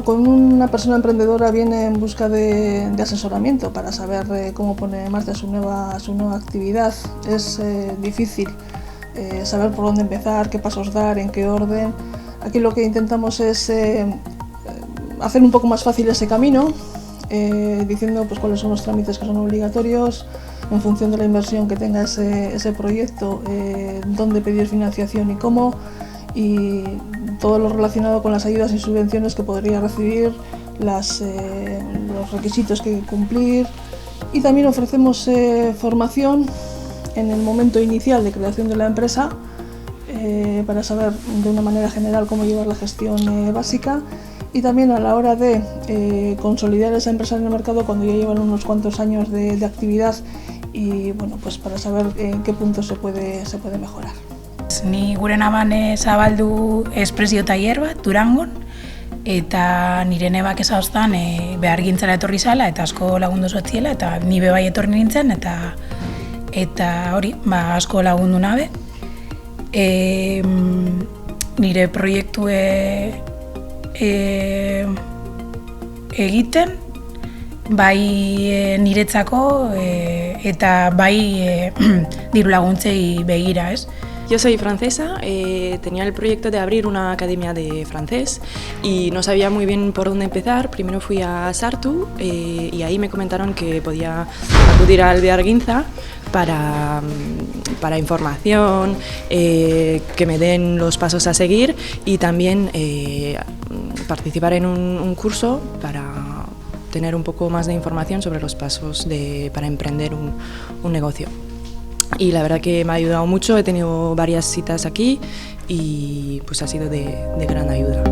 con una persona emprendedora viene en busca de asesoramiento para saber cómo poner en marcha su nueva actividad. Es difícil saber por dónde empezar, qué pasos dar, en qué orden. Aquí lo que intentamos es hacer un poco más fácil ese camino, diciendo pues, cuáles son los trámites que son obligatorios, en función de la inversión que tenga ese proyecto, dónde pedir financiación y cómo, y todo lo relacionado con las ayudas y subvenciones que podría recibir, los requisitos que hay que cumplir, y también ofrecemos formación en el momento inicial de creación de la empresa para saber de una manera general cómo llevar la gestión básica, y también a la hora de consolidar esa empresa en el mercado cuando ya llevan unos cuantos años de actividad, y bueno, pues para saber en qué punto se puede mejorar. Ni gure naban zabaldu espresio tailer bat Durangon, eta nire nebak ezagoztan behargintzara etorri zala eta asko lagundu zotziela, eta ni be bai etorri nintzen, eta hori, asko lagundu nabe. Nire proiektu egiten, bai niretzako eta bai diru laguntzei begira, ez? Yo soy francesa, tenía el proyecto de abrir una academia de francés y no sabía muy bien por dónde empezar. Primero fui a Sartu y ahí me comentaron que podía acudir al Behargintza para información, que me den los pasos a seguir y también participar en un curso para tener un poco más de información sobre los pasos para emprender un negocio. Y la verdad que me ha ayudado mucho, he tenido varias citas aquí y pues ha sido de gran ayuda.